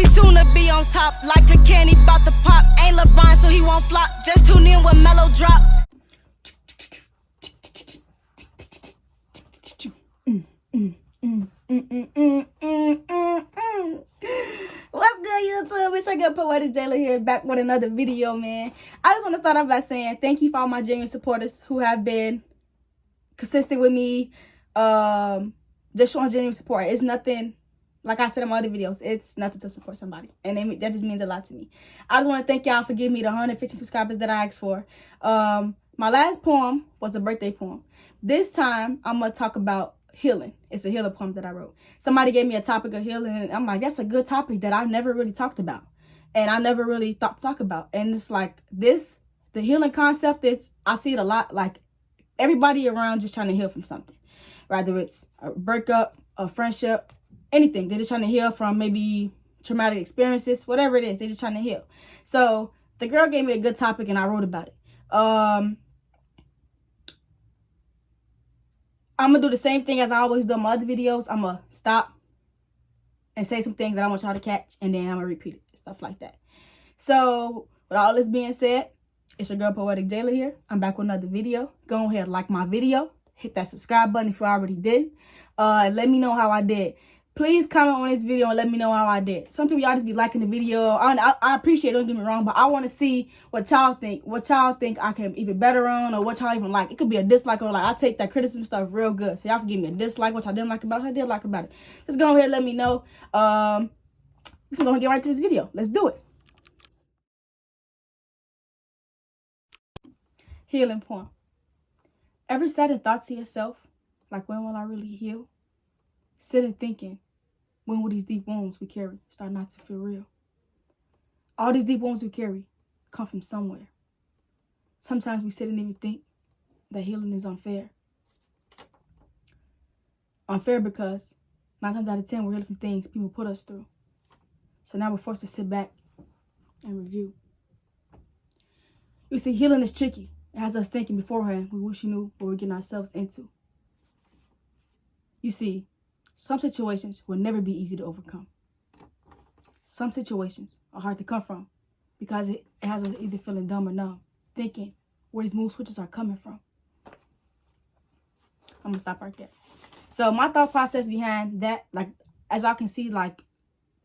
We soon to be on top, like a candy bout to pop. Ain't LeBron, so he won't flop. Just tune in when Mellow drop. What's good, YouTube? It's your girl Poetic Jayla here, back with another video, man. I just want to start off by saying thank you for all my genuine supporters who have been consistent with me, just showing genuine support. It's nothing, like I said in my other videos, it's nothing to support somebody, and that just means a lot to me. I just want to thank y'all for giving me the 150 subscribers that I asked for. My last poem was a birthday poem. This time I'm gonna talk about healing. It's a healing poem that I wrote. Somebody gave me a topic of healing, and I'm like, that's a good topic that I've never really talked about, and I never really thought to talk about. And it's like this, the healing concept, I see it a lot, like everybody around just trying to heal from something, whether it's a breakup, a friendship, anything. They're just trying to heal from maybe traumatic experiences, whatever it is. They're just trying to heal. So the girl gave me a good topic, and I wrote about it. I'm going to do the same thing as I always do in my other videos. I'm going to stop and say some things that I want y'all to catch, and then I'm going to repeat it, stuff like that. So with all this being said, it's your girl Poetic Jayla here. I'm back with another video. Go ahead, like my video. Hit that subscribe button if you already did. Let me know how I did. Please comment on this video and let me know how I did. Some people, y'all just be liking the video. I appreciate it, don't get me wrong, but I want to see what y'all think. What y'all think I can even better on, or what y'all even like. It could be a dislike or like. I take that criticism stuff real good. So y'all can give me a dislike, what y'all didn't like about it, what I did like about it. Just go ahead and let me know. We're going to get right to this video. Let's do it. Healing poem. Ever sat and thought to yourself, like, when will I really heal? Sitting thinking, when will these deep wounds we carry start not to feel real? All these deep wounds we carry come from somewhere. Sometimes we sit and even think that healing is unfair. Unfair because 9 times out of 10 we're healing from things people put us through. So now we're forced to sit back and review. You see, healing is tricky. It has us thinking beforehand we wish we knew what we're getting ourselves into. You see, some situations will never be easy to overcome. Some situations are hard to come from because it has us either feeling dumb or numb, thinking where these mood switches are coming from. I'm going to stop right there. So my thought process behind that, like, as y'all can see, like,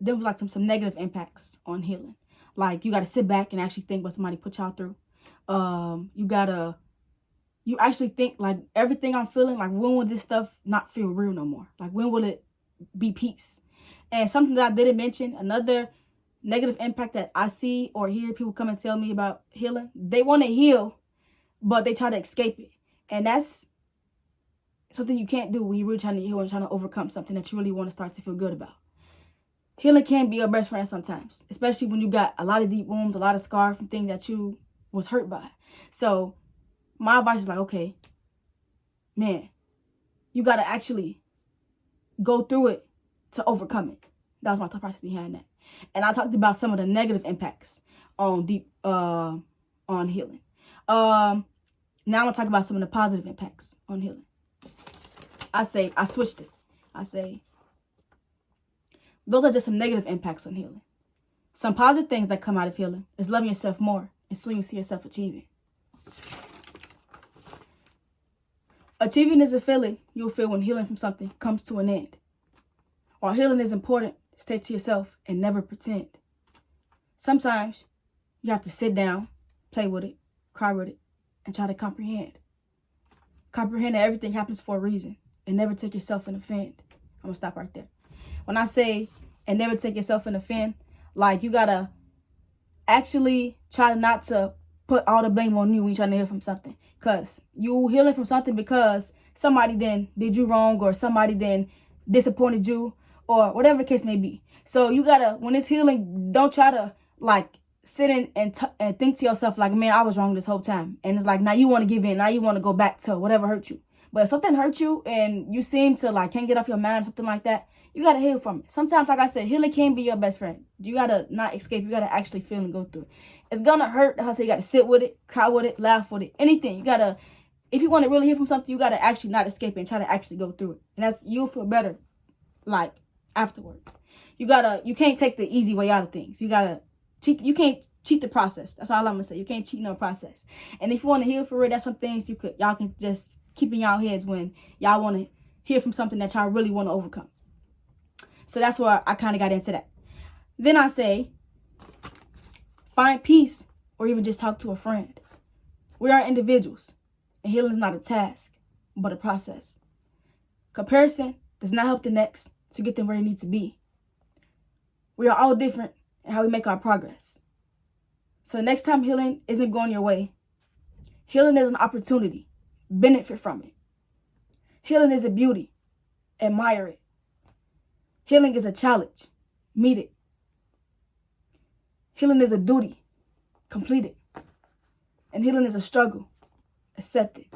there was like some negative impacts on healing. Like, you got to sit back and actually think what somebody put y'all through. You actually think, like, everything I'm feeling, like, when will this stuff not feel real no more? Like, when will it be peace? And something that I didn't mention, another negative impact that I see or hear people come and tell me about healing, they want to heal, but they try to escape it. And that's something you can't do when you're really trying to heal and trying to overcome something that you really want to start to feel good about. Healing can be your best friend sometimes, especially when you got a lot of deep wounds, a lot of scars from things that you was hurt by. So my advice is like, okay, man, you got to actually go through it to overcome it. That was my thought process behind that. And I talked about some of the negative impacts on healing. Now I'm going to talk about some of the positive impacts on healing. I switched it. I say, those are just some negative impacts on healing. Some positive things that come out of healing is loving yourself more and soon you see yourself achieving. Achieving is a feeling you'll feel when healing from something comes to an end. While healing is important, stay to yourself and never pretend. Sometimes you have to sit down, play with it, cry with it, and try to comprehend. Comprehend that everything happens for a reason and never take yourself in offend. I'm going to stop right there. When I say, and never take yourself in offend, like, you got to actually try not to put all the blame on you when you're trying to heal from something. Because you healing from something because somebody then did you wrong, or somebody then disappointed you, or whatever the case may be. So you got to, when it's healing, don't try to, like, sit in and think to yourself, like, man, I was wrong this whole time. And it's like, now you want to give in. Now you want to go back to whatever hurt you. But if something hurt you and you seem to, like, can't get off your mind or something like that, you got to heal from it. Sometimes, like I said, healing can be your best friend. You got to not escape. You got to actually feel and go through it. It's going to hurt. I say you got to sit with it, cry with it, laugh with it, anything. You got to, if you want to really heal from something, you got to actually not escape it and try to actually go through it. And that's, you'll feel better, like, afterwards. You can't take the easy way out of things. You can't cheat the process. That's all I'm gonna say. You can't cheat no process. And if you want to heal for real, that's some things y'all can just keep in y'all heads when y'all want to hear from something that y'all really want to overcome. So that's where I kind of got into that. Then I say, find peace or even just talk to a friend. We are individuals, and healing is not a task, but a process. Comparison does not help the next to get them where they need to be. We are all different in how we make our progress. So the next time healing isn't going your way, healing is an opportunity. Benefit from it. Healing is a beauty. Admire it. Healing is a challenge. Meet it. Healing is a duty. Complete it. And healing is a struggle. Accept it.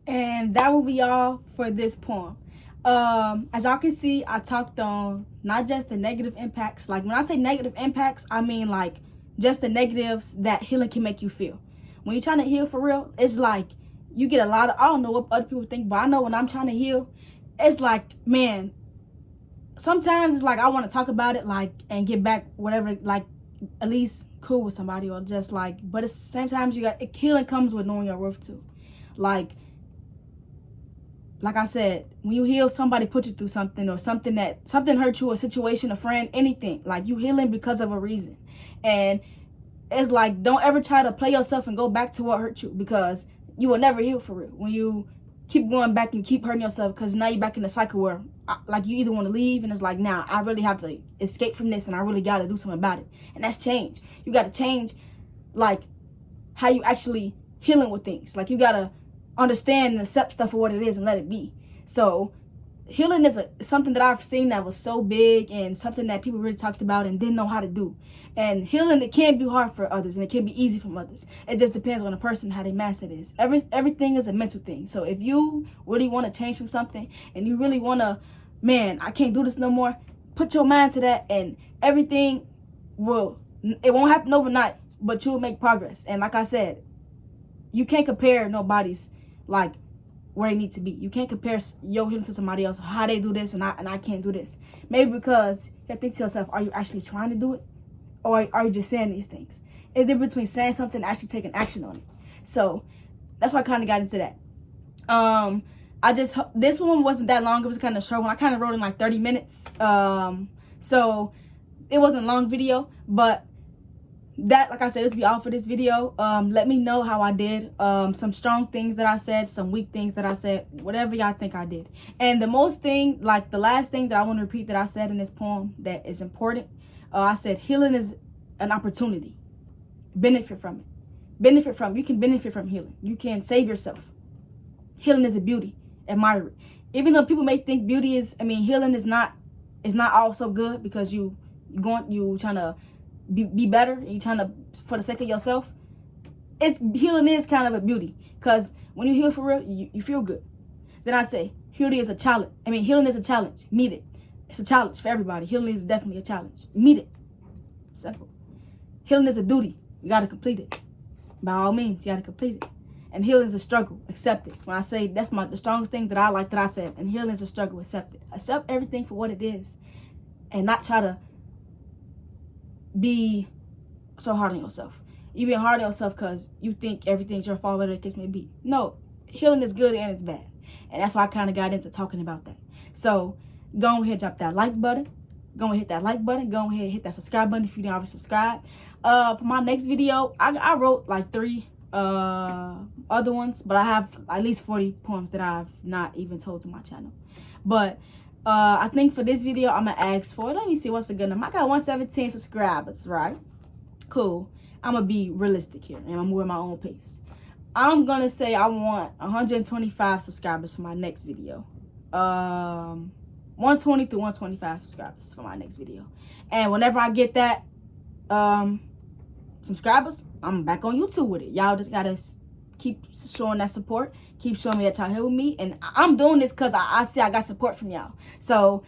And that will be all for this poem. As y'all can see, I talked on not just the negative impacts. Like when I say negative impacts, I mean like just the negatives that healing can make you feel. When you're trying to heal for real, it's like you get a lot of, I don't know what other people think, but I know when I'm trying to heal, it's like, man, sometimes it's like I want to talk about it, like, and get back whatever, like, at least cool with somebody, or just like, but at the same time, healing comes with knowing your worth too. Like I said, when you heal, somebody put you through something, or something hurt you, a situation, a friend, anything. Like, you healing because of a reason. And it's like, don't ever try to play yourself and go back to what hurt you, because you will never heal for real when you keep going back and keep hurting yourself, because now you're back in the cycle where like you either want to leave, and it's like, nah, I really have to escape from this, and I really got to do something about it. And that's change. You got to change like how you actually healing with things. Like, you got to understand and accept stuff for what it is and let it be. So healing is something that I've seen that was so big, and something that people really talked about and didn't know how to do. And healing, it can be hard for others, and it can be easy for others. It just depends on the person, how they master this. Everything is a mental thing. So if you really want to change from something, and you really want to, man, I can't do this no more, put your mind to that, and everything it won't happen overnight, but you'll make progress. And like I said, you can't compare nobody's, like, where they need to be. You can't compare your healing to somebody else, how they do this, and I can't do this. Maybe because you think to yourself, are you actually trying to do it? Or are you just saying these things? It's the difference between saying something and actually taking action on it. So that's why I kind of got into that. This one wasn't that long. It was kind of short one. I kind of wrote in like 30 minutes. So it wasn't a long video, but that, like I said, this will be all for this video. Let me know how I did. Some strong things that I said, some weak things that I said, whatever y'all think I did. And the last thing that I want to repeat that I said in this poem that is important, I said healing is an opportunity. Benefit from it. You can benefit from healing. You can save yourself. Healing is a beauty. Admire it. Even though people may think healing is not all so good, because you trying to be better, and you trying to, for the sake of yourself. Healing is kind of a beauty, because when you heal for real, you feel good. Then I say healing is a challenge. Meet it. It's a challenge for everybody. Healing is definitely a challenge. Meet it. Simple. Healing is a duty. You got to complete it. By all means, you got to complete it. And healing is a struggle. Accept it. When I say that's the strongest thing that I said. And healing is a struggle. Accept it. Accept everything for what it is, and not try to be so hard on yourself. You being hard on yourself because you think everything's your fault, whatever the case may be. No, healing is good and it's bad. And that's why I kind of got into talking about that. So go ahead, drop that like button. Go ahead, hit that like button. Go ahead, hit that subscribe button if you didn't already subscribe. For my next video, I wrote like 3 other ones, but I have at least 40 poems that I've not even told to my channel. But I think for this video, I'm gonna ask for, let me see what's a good number. I got 117 subscribers, right? Cool. I'm gonna be realistic here, and I'm moving my own pace. I'm gonna say I want 125 subscribers for my next video. 120 to 125 subscribers for my next video. And whenever I get that subscribers, I'm back on YouTube with it. Y'all just gotta keep showing that support. Keep showing me that y'all here with me. And I'm doing this because I see I got support from y'all. So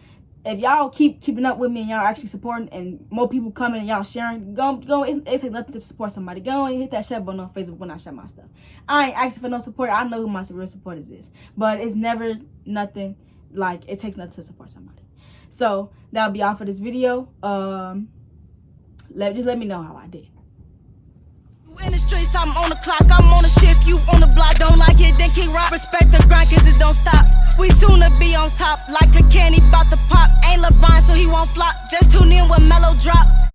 if y'all keeping up with me and y'all actually supporting, and more people coming and y'all sharing, go. It takes nothing to support somebody. Go and hit that share button on Facebook when I share my stuff. I ain't asking for no support. I know who my real supporters is. But it's never nothing, like, it takes nothing to support somebody. So that'll be all for this video. Just let me know how I did. In the streets, I'm on the clock, I'm on the shift, you on the block. Don't like it, then kick rock. Respect the grind, cause it don't stop. We soon to be on top, like a candy bout to pop. Ain't LeBron, so he won't flop. Just tune in when Mellow drop.